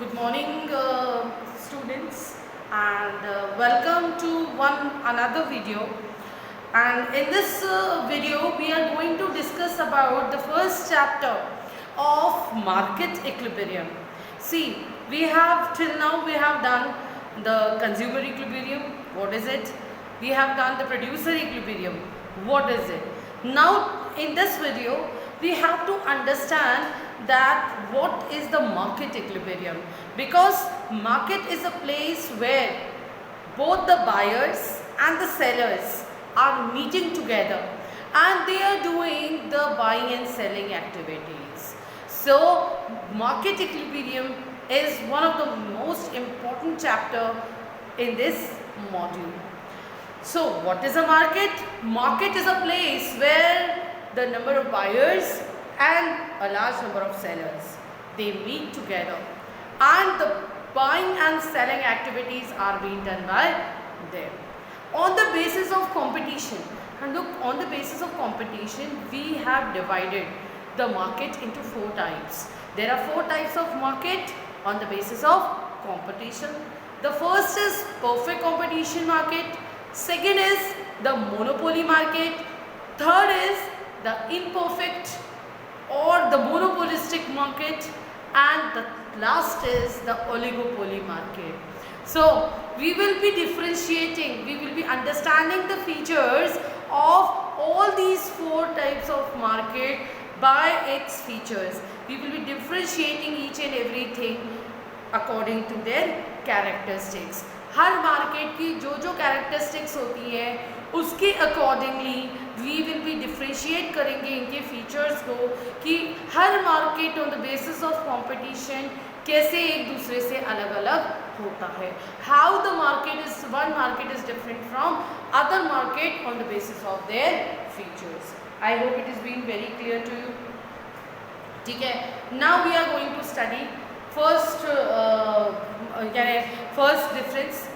Good morning, students, and welcome to another video. And in this video, we are going to discuss about the first chapter of market equilibrium. See, we have till now we have done the consumer equilibrium. What is it? We have done the producer equilibrium. What is it? Now, in this video, we have to understand that what is the market equilibrium, because market is a place where both the buyers and the sellers are meeting together and they are doing the buying and selling activities. So market equilibrium is one of the most important chapter in this module. So what is a market? Market is a place where the number of buyers and a large number of sellers, they meet together and the buying and selling activities are being done by them. On the basis of competition, and look, on the basis of competition, we have divided the market into four types. There are four types of market on the basis of competition. The first is perfect competition market, second is the monopoly market, third is the imperfect or the monopolistic market, and the last is the oligopoly market. So we will be differentiating, we will be understanding the features of all these four types of market by its features. We will be differentiating each and everything according to their characteristics. हर market की जो जो characteristics होती हैं उसके accordingly we will be differentiate करेंगे इनके features को कि हर market on the basis of competition कैसे एक दूसरे से अलग अलग होता है. How the market is one market is different from other market on the basis of their features. I hope it is being very clear to you. ठीक है, now we are going to study first यानी first difference.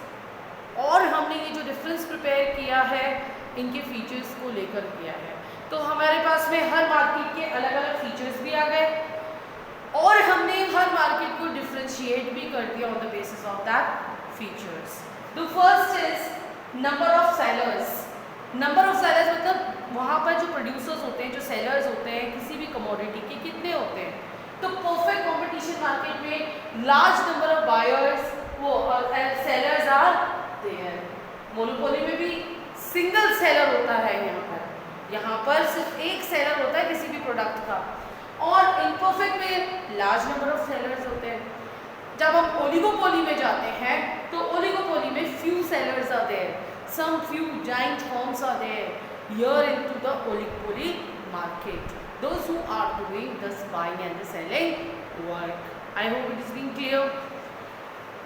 और हमने ये जो difference prepare किया है इनके फीचर्स को लेकर किया है. तो हमारे पास में हर मार्केट के अलग अलग फीचर्स भी आ गए और हमने हर मार्केट को डिफरेंशिएट भी कर दिया on the basis of that features. The first is number of sellers. Number of sellers मतलब वहाँ पर जो प्रोड्यूसर्स होते हैं, जो सेलर्स होते हैं किसी भी कमोडिटी के, कितने होते हैं. तो परफेक्ट कंपटीशन मार्केट में लार्ज नंबर ऑफ बायर्स वो सेलर्स आर देयर. मोनोपोली में भी सिंगल सेलर होता है. यहाँ पर सिर्फ एक सेलर होता है किसी भी प्रोडक्ट का. और इम्परफेक्ट में लार्ज नंबर ऑफ सेलर्स होते हैं. जब हम ओलिगोपोली में जाते हैं तो ओलिगोपोली में few sellers are there, some few giant firms are there. Here into the oligopoly market, those who are doing this buying and the selling work. I hope it is being clear.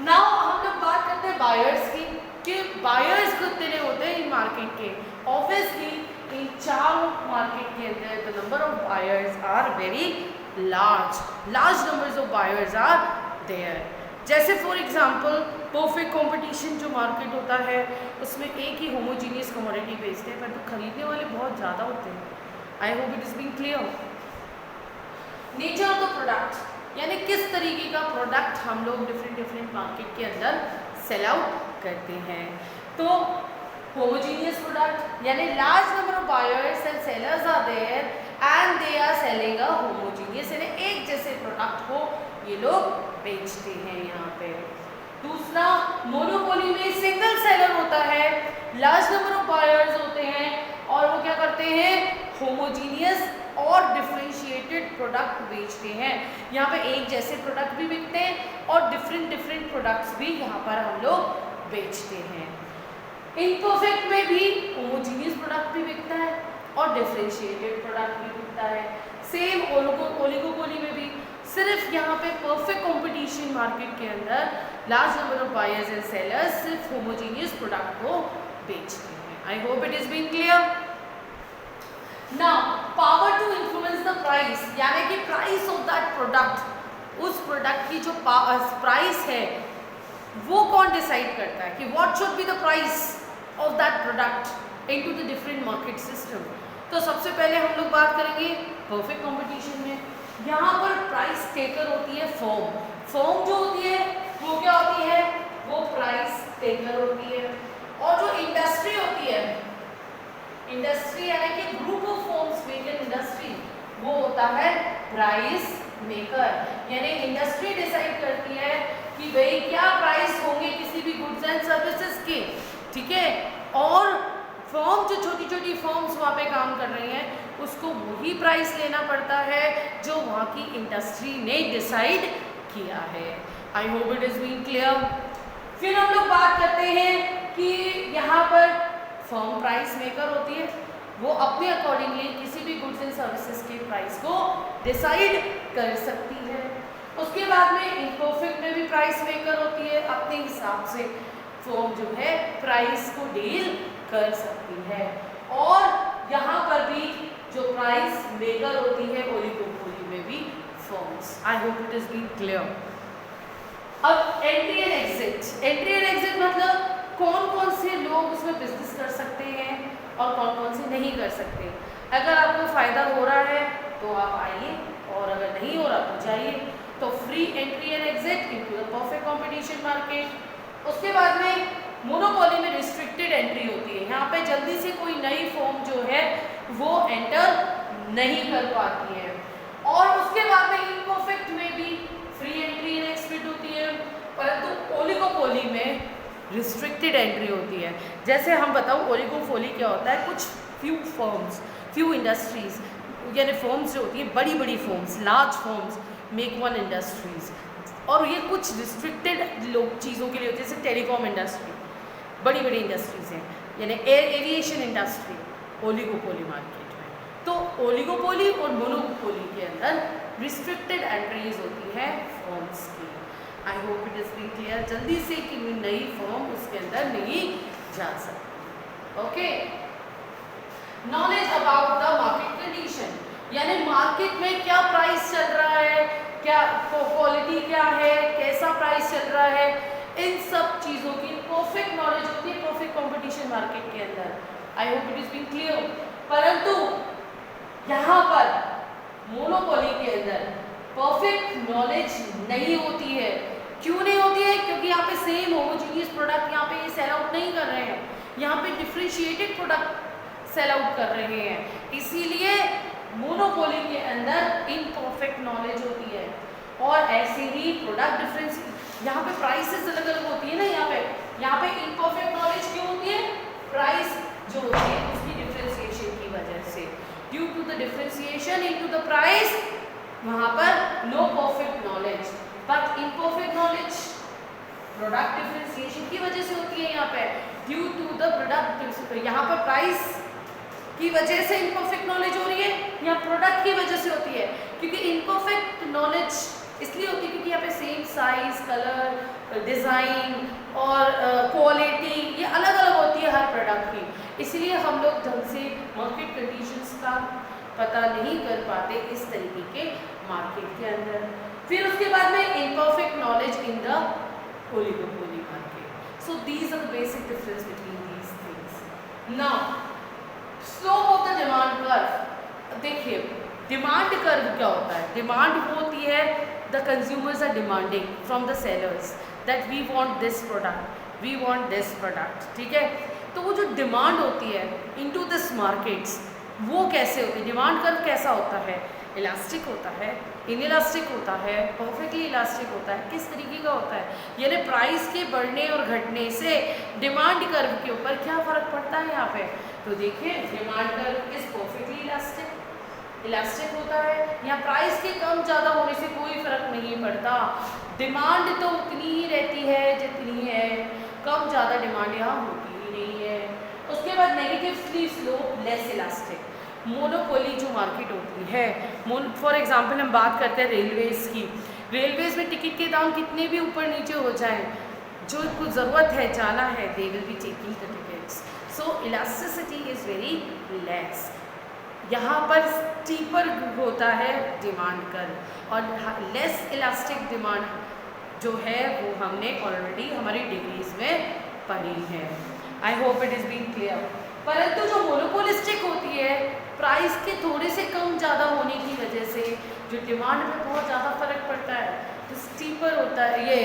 Now हम लोग बात करते हैं buyers की कि buyers कितने होते हैं इन मार्केट के. ऑब्वियसली इन चार मार्केट के अंदर the number of buyers are very large. Large numbers of buyers are there. जैसे फॉर एग्जांपल परफेक्ट कंपटीशन जो मार्केट होता है उसमें एक ही होमोजीनियस कमोडिटी बेचते हैं पर तो खरीदने वाले बहुत ज़्यादा होते हैं. I hope it is being clear. Nature of the product यानी किस तरीके का प्रोडक्ट हम लोग डिफरेंट मार्केट के अंदर सेल आउट करते हैं. तो होमोजीनियस प्रोडक्ट यानी large number of buyers and sellers are there and they are selling a homogeneous यानी एक जैसे प्रोडक्ट को ये लोग बेचते हैं यहाँ पे. दूसरा, मोनोपोली में सिंगल सेलर होता है, लार्ज नंबर ऑफ बायर्स होते हैं और वो क्या करते हैं होमोजीनियस और डिफरेंशिएटेड प्रोडक्ट बेचते हैं. यहाँ पे एक जैसे प्रोडक्ट भी बिकते हैं और डिफरेंट प्रोडक्ट्स भी यहाँ पर हम लोग बेचते हैं. इम्परफेक्ट में भी होमोजीनियस प्रोडक्ट भी बिकता है और डिफरेंशिएटेड प्रोडक्ट भी बिकता है. सेम ओलिगोपोली में भी सिर्फ यहाँ पे परफेक्ट कंपटीशन मार्केट के अंदर large number of buyers and sellers सिर्फ होमोजीनियस प्रोडक्ट को बेचते हैं. आई hope it is being clear. Now, power to influence the price यानी कि प्राइस ऑफ दैट प्रोडक्ट, उस प्रोडक्ट की जो प्राइस है वो कौन डिसाइड करता है कि what should be the price of that product into the different market system. तो सबसे पहले हम लोग बात करेंगे परफेक्ट कंपटीशन में. यहाँ पर प्राइस टेकर होती है फर्म। फर्म जो होती है वो क्या होती है, वो प्राइस टेकर होती है। और जो इंडस्ट्री होती है, इंडस्ट्री यानी कि group of firms make an industry, वो होता है प्राइस मेकर। यानी इंडस्ट्री डिसाइड करती है कि भाई क्या प्राइस होंगे किसी भी गुड्स एंड सर्विसेज के, ठीक है। और फर्म जो छोटी छोटी फर्म्स वहाँ पे काम कर रही हैं उसको वही प्राइस लेना पड़ता है जो वहाँ की इंडस्ट्री ने डिसाइड किया है। I hope it is being clear. फिर हम लोग बात करते हैं कि यहाँ पर फर्म प्राइस मेकर होती है, वो अपने अकॉर्डिंगली किसी भी गुड्स एंड सर्विसेज के प्राइस को डिसाइड कर सकती है। उसके बाद में इम्परफेक्ट में भी प्राइस मेकर होती है, अपने हिसाब से फर्म जो है प्राइस को डील कर सकती है। और यहाँ पर भी जो प्राइस मेकर होती है ओलिगोपोली में भी firms. I hope it is been clear. अब entry and exit. Entry and exit मतलब कौन कौन से लोग उसमें बिजनेस कर सकते हैं और कौन कौन से नहीं कर सकते। अगर आपको फ़ायदा हो रहा है तो आप आइए, और अगर नहीं हो रहा तो जाइए। तो free entry and exit into the perfect competition market. उसके बाद में मोनोपोली में रिस्ट्रिक्टेड एंट्री होती है, यहाँ पे जल्दी से कोई नई फर्म जो है वो एंटर नहीं कर पाती है। और उसके बाद में इम्परफेक्ट में भी फ्री एंट्री एंड एग्जिट होती है, परंतु ओलिगोपोली में रिस्ट्रिक्टेड एंट्री होती है। जैसे हम बताऊँ ओलिगोपोली क्या होता है, कुछ फ्यू फर्म्स, फ्यू इंडस्ट्रीज, यानी फर्म्स जो होती है बड़ी बड़ी firms, large firms make one industries, और ये कुछ रिस्ट्रिक्टेड लोग चीज़ों के लिए होती है, जैसे टेलीकॉम इंडस्ट्री, बड़ी बड़ी इंडस्ट्रीज हैं, यानी एविएशन इंडस्ट्री ओलिगोपोली मार्केट में। तो ओलिगोपोली और मोनोपोली के अंदर रिस्ट्रिक्टेड एंट्रीज होती है फर्म्स की। I hope it is been clear. जल्दी से कि नई फर्म उसके अंदर नहीं जा सकती। Okay, knowledge about the market condition, यानी मार्केट में क्या प्राइस चल रहा है, क्या क्वालिटी क्या है, कैसा प्राइस चल रहा है, इन सब चीज़ों की परफेक्ट नॉलेज होती है परफेक्ट कंपटीशन मार्केट के अंदर। I hope it is been clear. परंतु यहाँ पर मोनोपोली के अंदर परफेक्ट नॉलेज नहीं होती है। क्यों नहीं होती है? क्योंकि यहाँ पे सेम होमोजीनियस प्रोडक्ट यहाँ पे ये सेल आउट नहीं कर रहे हैं, यहाँ पे डिफरेंशिएटेड प्रोडक्ट सेल आउट कर रहे हैं। इसीलिए मोनोपोली के अंदर इनपरफेक्ट नॉलेज होती है। और ऐसे ही प्रोडक्ट डिफरेंस, यहाँ पे प्राइसेस अलग अलग होती है ना, यहाँ पे इनपरफेक्ट नॉलेज क्यों होती है? प्राइस जो होती है उसकी डिफरेंशिएशन की वजह से, due to the differentiation into the price, वहाँ पर no perfect knowledge. But imperfect knowledge product differentiation की वजह से होती है, यहाँ पे ड्यू टू द प्रोडक्ट, यहाँ पर प्राइस की वजह से इनपरफेक्ट नॉलेज हो रही है, यहाँ प्रोडक्ट की वजह से होती है। क्योंकि इनपरफेक्ट नॉलेज इसलिए होती है क्योंकि यहाँ पे सेम साइज, कलर, डिज़ाइन और क्वालिटी ये अलग अलग होती है हर प्रोडक्ट की। इसलिए हम लोग ढंग से मार्केट कंडीशंस का पता नहीं कर पाते इस तरीके के मार्केट के अंदर। फिर उसके बाद में imperfect knowledge in the oligopoly market. So these are the basic difference between these things. Now slope of the demand curve. देखिए डिमांड कर्व क्या होता है? डिमांड होती है the consumers are demanding from the sellers that we want this product, we want this product, ठीक है। तो वो जो डिमांड होती है इनटू दिस मार्केट्स, वो कैसे होती है? डिमांड कर्व कैसा होता है? इलास्टिक होता है, इनइलास्टिक होता है, परफेक्टली इलास्टिक होता है, किस तरीके का होता है? यानी प्राइस के बढ़ने और घटने से डिमांड कर्व के ऊपर क्या फ़र्क पड़ता है यहाँ पे? तो देखिए demand curve is perfectly elastic, elastic होता है। यहाँ प्राइस के कम ज़्यादा होने से कोई फर्क नहीं पड़ता, डिमांड तो उतनी ही रहती है जितनी है, कम ज़्यादा डिमांड यहाँ होती ही नहीं है। उसके बाद negatively slope less elastic. Monopoly जो मार्केट होती है, फॉर एग्जांपल हम बात करते हैं रेलवेज़ की। रेलवेज़ में टिकट के दाम कितने भी ऊपर नीचे हो जाएं, जो कुछ ज़रूरत है जाना है, they will be taking the tickets. So elasticity is very less. यहाँ पर स्टीपर होता है डिमांड कर्व, और लेस इलास्टिक डिमांड जो है वो हमने ऑलरेडी हमारी डिग्रीज में पढ़ी है। I hope it is been clear. परंतु जो मोनोपोलिस्टिक होती है प्राइस के थोड़े से कम ज़्यादा होने की वजह से जो डिमांड में बहुत ज़्यादा फर्क पड़ता है, तो स्टीपर होता है, ये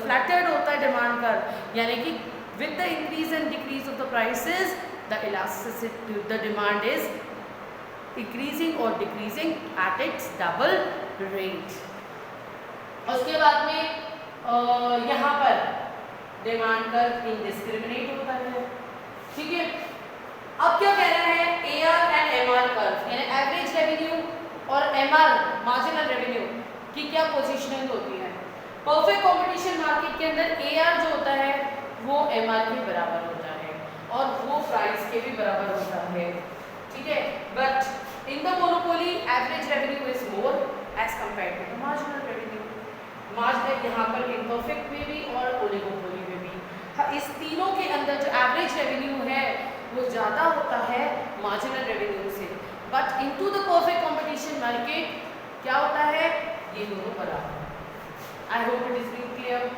फ्लैटेड होता है डिमांड का, यानी कि with the increase and decrease of the prices the elasticity the demand is increasing और decreasing at its double rate. उसके बाद में यहाँ पर डिमांड कर्व इनडिस्क्रिमिनेट होता है, ठीक है। अब क्या कह रहा है, AR एंड MR कर्व, यानी एवरेज रेवेन्यू और MR मार्जिनल रेवेन्यू की क्या पोजीशनिंग होती है। परफेक्ट कंपटीशन मार्केट के अंदर AR जो होता है वो MR के बराबर होता है और वो प्राइस के भी बराबर होता है, ठीक है। But in the monopoly average revenue is more as compare to the marginal revenue. Marginal यहाँ पर इम्परफेक्ट में भी और ओलिगोपोली में भी, इस तीनों के अंदर जो एवरेज रेवेन्यू है वो ज़्यादा होता है मार्जिनल रेवेन्यू से। But into the perfect competition market क्या होता है, ये दोनों बराबर। आई hope it is being clear.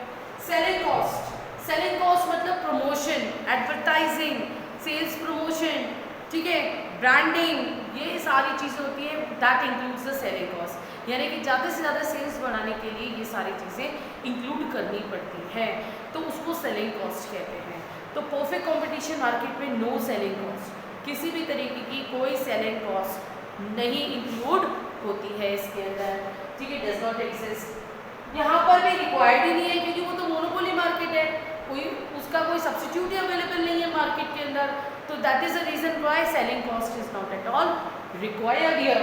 Selling cost मतलब प्रमोशन, एडवर्टाइजिंग, सेल्स प्रमोशन, ठीक है, ब्रांडिंग, ये सारी चीज़ें होती है, that includes the selling cost. यानी कि ज़्यादा से ज़्यादा सेल्स बढ़ाने के लिए ये सारी चीज़ें इंक्लूड करनी पड़ती हैं, तो उसको सेलिंग कॉस्ट कहते हैं। तो परफेक्ट कंपटीशन मार्केट में नो सेलिंग कॉस्ट, किसी भी तरीके की कोई सेलिंग कॉस्ट नहीं इंक्लूड होती है इसके अंदर, ठीक है, डज नॉट एग्जिस्ट। यहाँ पर भी रिक्वायर्ड ही नहीं है क्योंकि वो तो मोनोपोली मार्केट है, कोई उसका कोई सब्स्टिट्यूट ही अवेलेबल नहीं है मार्केट के अंदर, तो that is the reason why selling cost is not at all required here.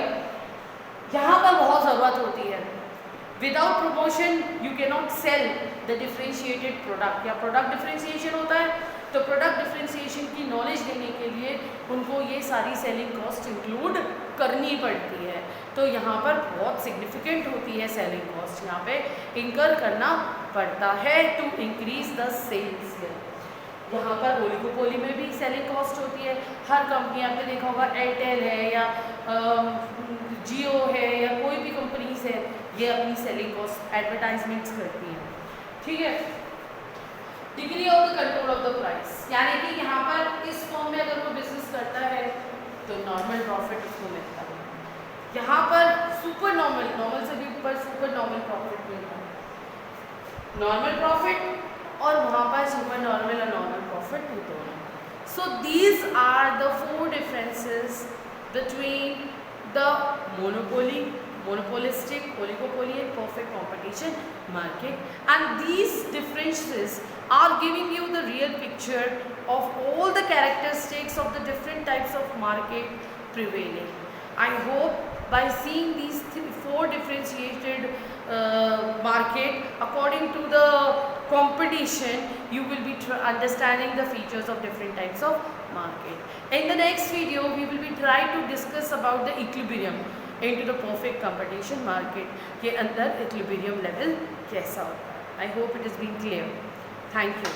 यहाँ पर बहुत ज़रूरत होती है। Without promotion you can not sell the differentiated product, या प्रोडक्ट डिफ्रेंशिएशन होता है, तो प्रोडक्ट डिफ्रेंशिएशन की नॉलेज देने के लिए उनको ये सारी सेलिंग कॉस्ट इंक्लूड करनी पड़ती है। तो यहाँ पर बहुत सिग्निफिकेंट होती है सेलिंग कॉस्ट, यहाँ पे इंकर करना पड़ता है टू इंक्रीज द सेल्स। यहाँ पर ओलिगोपोली में भी सेलिंग कॉस्ट होती है। हर कंपनी आपने देखा होगा, एयरटेल है या जियो है या कोई भी कंपनीज है, ये अपनी सेलिंग कॉस्ट एडवर्टाइजमेंट्स करती हैं, ठीक है। Degree of the control of the price, यानी कि यहाँ पर इस फॉर्म में अगर वो बिजनेस करता है तो नॉर्मल प्रॉफिट उसको मिलता है। यहाँ पर सुपर नॉर्मल, नॉर्मल से भी ऊपर सुपर नॉर्मल प्रॉफिट मिलता है, नॉर्मल प्रॉफिट, और वहाँ पर सुपर नॉर्मल और नॉर्मल प्रॉफिट होता है। So these are the 4 differences between the monopoly, monopolistic, oligopoly and perfect competition market, and these differences are giving you the real picture of all the characteristics of the different types of market prevailing. I hope by seeing these 4 differentiated market according to the competition, you will be understanding the features of different types of market. In the next video, we will be trying to discuss about the equilibrium into the perfect competition market के अंदर equilibrium level कैसा होता है. I hope it has been clear. Thank you.